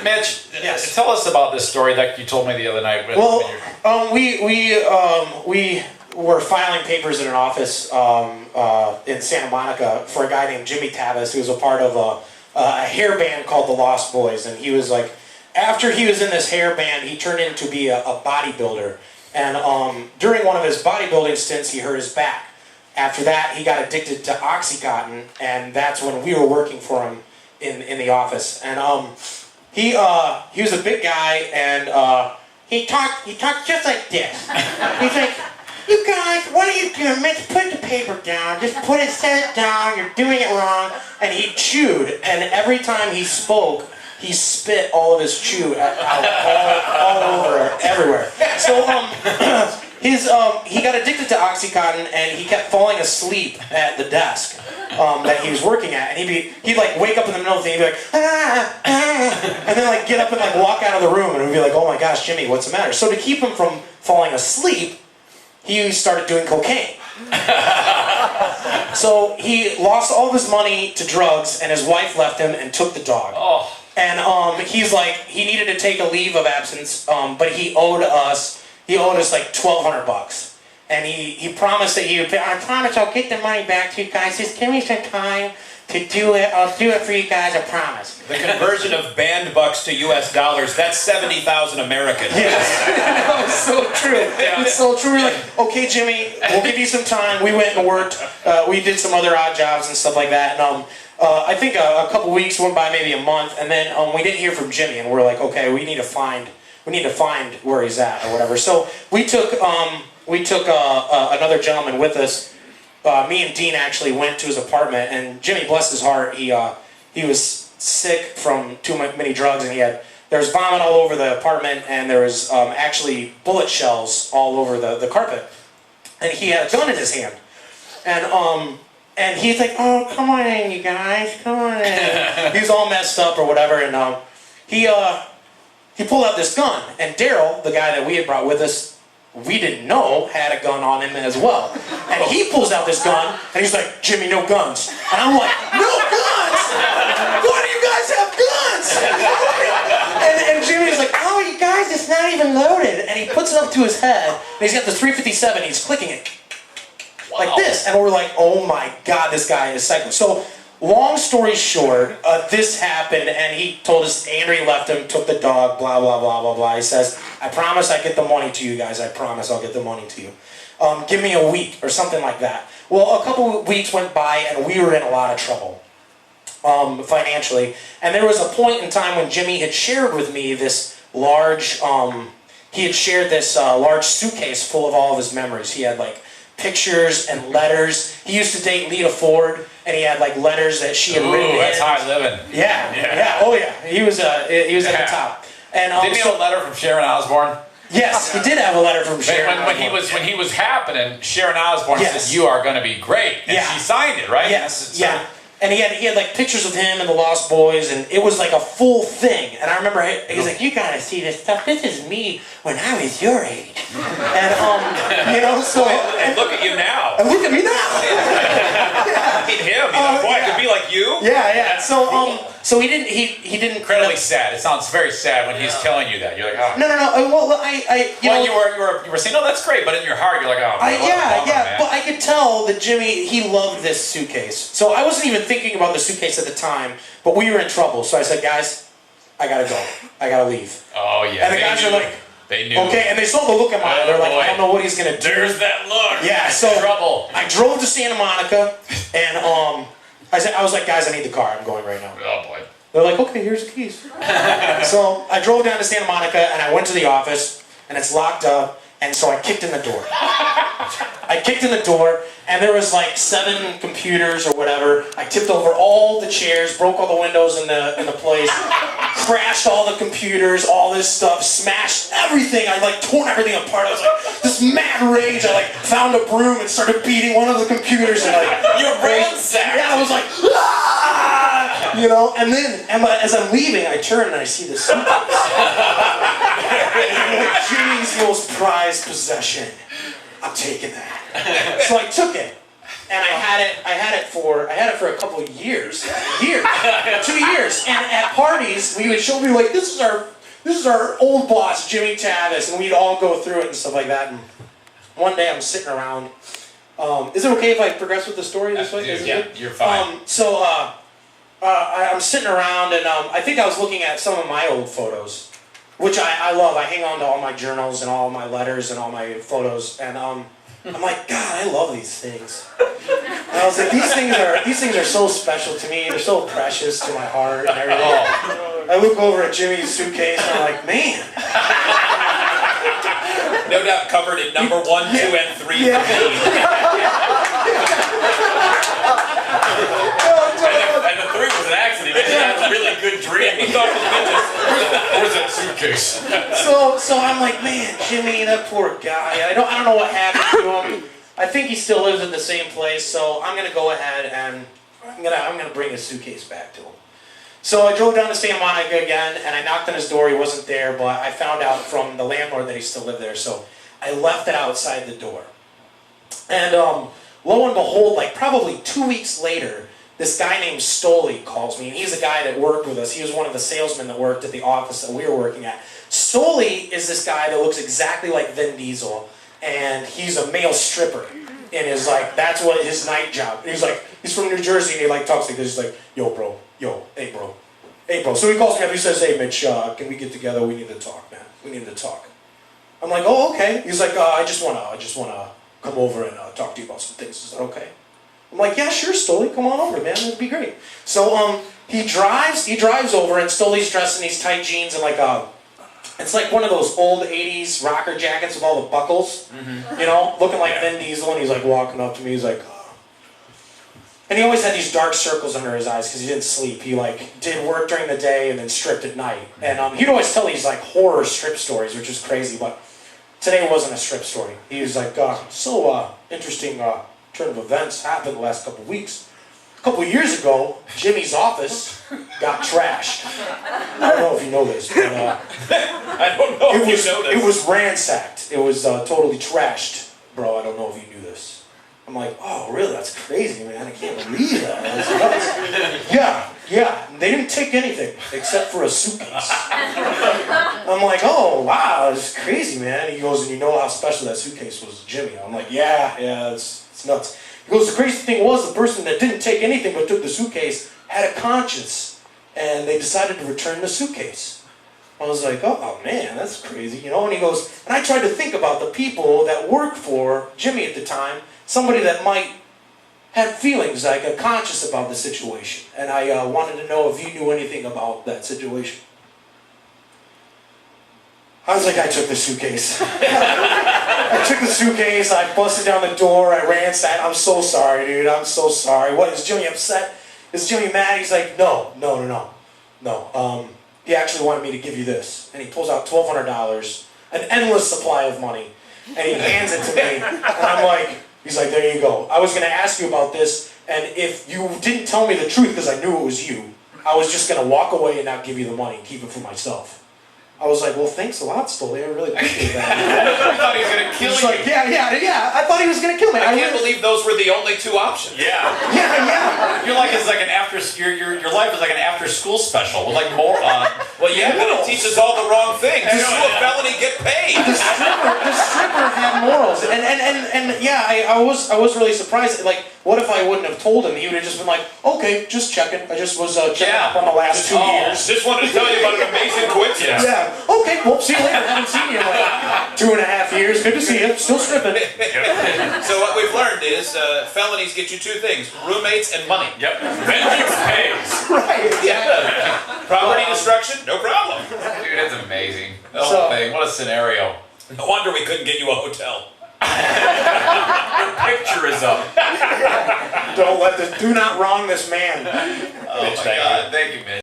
Mitch, yes. Tell us about this story that you told me the other night. We were filing papers in an office in Santa Monica for a guy named Jimmy Tavis, who was a part of a hair band called the Lost Boys. And he was like, after he was in this hair band, he turned into be a bodybuilder. And during one of his bodybuilding stints, he hurt his back. After that, he got addicted to Oxycontin, and that's when we were working for him in the office. And he was a big guy, and he talked just like this. He's like, "You guys, what are you doing? Mitch, put the paper down. Just set it down. You're doing it wrong." And he chewed, and every time he spoke, he spit all of his chew all over everywhere. So he got addicted to Oxycontin, and he kept falling asleep at the desk that he was working at. And he'd like wake up in the middle of the thing, and he'd be like, and then like get up and like walk out of the room, and we'd be like, "Oh my gosh, Jimmy, what's the matter?" So to keep him from falling asleep, he started doing cocaine. So he lost all of his money to drugs, and his wife left him and took the dog. Oh. And he's like, he needed to take a leave of absence, but he owed us like $1,200. And he promised that I promise I'll get the money back to you guys. Just give me some time to do it. I'll do it for you guys, I promise. The conversion of band bucks to US dollars, that's 70,000 American. Yes. That was so true. It's so true. We're like, "Okay, Jimmy, we'll give you some time." We went and worked. We did some other odd jobs and stuff like that. And I think a couple weeks went by, maybe a month, and then we didn't hear from Jimmy, and we're like, "Okay, we need to find where he's at or whatever." So we took another gentleman with us. Me and Dean actually went to his apartment, and Jimmy, bless his heart, he was sick from too many drugs, and there was vomit all over the apartment, and there was actually bullet shells all over the carpet, and he had a gun in his hand, and he's like, "Oh, come on in, you guys, come on in." He was all messed up or whatever, and he pulled out this gun, and Daryl, the guy that we had brought with us, we didn't know had a gun on him as well. And he pulls out this gun, and he's like, "Jimmy, no guns." And I'm like, "No guns? Why do you guys have guns?" And Jimmy's like, "Oh, you guys, it's not even loaded." And he puts it up to his head, and he's got the 357, he's clicking it. Like this. And we're like, "Oh my God, this guy is psycho." So, long story short, this happened, and he told us Andrea left him, took the dog, blah, blah, blah, blah, blah. He says, "I promise I get the money to you guys. I promise I'll get the money to you. Give me a week," or something like that. Well, a couple of weeks went by, and we were in a lot of trouble financially. And there was a point in time when Jimmy had shared with me this large, large suitcase full of all of his memories. He had like pictures and letters. He used to date Lita Ford, and he had like letters that she had written. That's high living. Yeah. Oh yeah. He was at the top. And didn't he have a letter from Sharon Osbourne? Yes, he did have a letter from Sharon. When he was happening, Sharon Osbourne said, "You are going to be great," and she signed it, right? Yes. Yeah. And he had like pictures of him and the Lost Boys, and it was like a full thing. And I remember he was like, "You gotta see this stuff. This is me when I was your age." And so and look at you now. And look at me now. Meet him. Boy, I could be like you. Yeah. So he didn't. Incredibly sad. It sounds very sad when he's telling you that. You're like, "Oh." No. Well, you were saying, "No, that's great," but in your heart, you're like, "Oh." Yeah. But I could tell that Jimmy, he loved this suitcase. So I wasn't even thinking about the suitcase at the time, but we were in trouble. So I said, "Guys, I gotta go. I gotta leave." Oh yeah. And the guys are like, they knew. Okay, and they saw the look in my eye. They're like, "I don't know what he's gonna do." There's that look. Yeah. So trouble. I drove to Santa Monica, and I was like, "Guys, I need the car. I'm going right now." Oh boy. They're like, "Okay, here's the keys." So I drove down to Santa Monica, and I went to the office, and it's locked up, and so I kicked in the door. And there was like 7 computers or whatever. I tipped over all the chairs, broke all the windows in the place, crashed all the computers, all this stuff, smashed everything. I like torn everything apart. I was like, this mad rage. I like found a broom and started beating one of the computers, and like, "You're ransacked." Yeah, I was like, "Ah!" And then as I'm leaving, I turn and I see this suitcase. Jimmy's most prized possession. I'm taking that. So I took it. and I had it for a couple of years, 2 years. And at parties, we would show people like, this is our old boss, Jimmy Tavis, and we'd all go through it and stuff like that. And one day I'm sitting around. Is it okay if I progress with the story this way? Yeah, you're fine. I'm sitting around, and I think I was looking at some of my old photos, which I love. I hang on to all my journals and all my letters and all my photos, and I'm like, God, I love these things. And I was like, these things are so special to me. They're so precious to my heart and everything. I look over at Jimmy's suitcase, and I'm like, man. No doubt covered in number 1, 2, and 3. Yeah. And the 3 was an accident. He had a really good dream. He thought it was Mitch's. Where's that suitcase? So I'm like, man, Jimmy, that poor guy. I don't know what happened to him. I think he still lives in the same place. So I'm gonna go ahead and I'm gonna bring his suitcase back to him. So I drove down to Santa Monica again, and I knocked on his door. He wasn't there, but I found out from the landlord that he still lived there. So I left it outside the door. And lo and behold, like probably 2 weeks later, this guy named Stoley calls me, and he's the guy that worked with us. He was one of the salesmen that worked at the office that we were working at. Stoley is this guy that looks exactly like Vin Diesel, and he's a male stripper. And is like, that's what his night job. He's like, he's from New Jersey, and he like talks to me because he's like, yo, bro, hey, bro. So he calls me up, he says, hey, Mitch, can we get together? We need to talk, man. We need to talk. I'm like, oh, okay. He's like, I just wanna come over and talk to you about some things. Is that okay? I'm like, yeah, sure, Stoley, come on over, man. That'd be great. So he drives over, and Stoley's dressed in these tight jeans and like it's like one of those old 80s rocker jackets with all the buckles, you know, looking like Vin Diesel, and he's like walking up to me, he's like, and he always had these dark circles under his eyes because he didn't sleep. He like did work during the day and then stripped at night. And he'd always tell these like horror strip stories, which is crazy, but today wasn't a strip story. He was like, interesting turn of events happened the last couple of weeks. A couple of years ago, Jimmy's office got trashed. I don't know if you know this, but I don't know if you know this. It was ransacked. It was totally trashed. Bro, I don't know if you knew this. I'm like, oh, really? That's crazy, man. I can't believe that. That's nuts. Yeah. They didn't take anything except for a suitcase. I'm like, oh, wow, that's crazy, man. He goes, and you know how special that suitcase was to Jimmy. I'm like, yeah, it's nuts. He goes, the crazy thing was the person that didn't take anything but took the suitcase had a conscience, and they decided to return the suitcase. I was like, oh man, that's crazy, you know? And he goes, and I tried to think about the people that worked for Jimmy at the time, somebody that might have feelings, like a conscience about the situation. And I wanted to know if you knew anything about that situation. I was like, I took the suitcase. I took the suitcase, I busted down the door, I ransacked. I'm so sorry, dude, I'm so sorry. What, is Jimmy upset? Is Jimmy mad? He's like, no. He actually wanted me to give you this. And he pulls out $1,200, an endless supply of money, and he hands it to me. And I'm like, he's like, there you go. I was going to ask you about this, and if you didn't tell me the truth because I knew it was you, I was just going to walk away and not give you the money and keep it for myself. I was like, well, thanks a lot, Stoley. I really appreciate that. I thought he was going to kill you. Like, yeah. I thought he was going to kill me. I can't believe those were the only 2 options. Yeah. Yeah. Your life is like an your life is like an after-school special with like more. Well, yeah, but it teaches all the wrong things. You do a felony, get paid. The stripper had morals, and yeah, I was really surprised. Like, what if I wouldn't have told him? He would have just been like, okay, just checking. I just was checking up on the last 2 years. Just wanted to tell you about an amazing coincidence. Yeah. Okay, well, see you later. I haven't seen you in like 2.5 years. Good to see you. Still stripping. So what we've learned is felonies get you 2 things: roommates and money. Yep. Vengeance pays. Right. Yeah. Property destruction, no problem. Dude, that's amazing. The whole thing. What a scenario. No wonder we couldn't get you a hotel. Your picture is up. Do not wrong this man. Oh my God. Thank you, Mitch.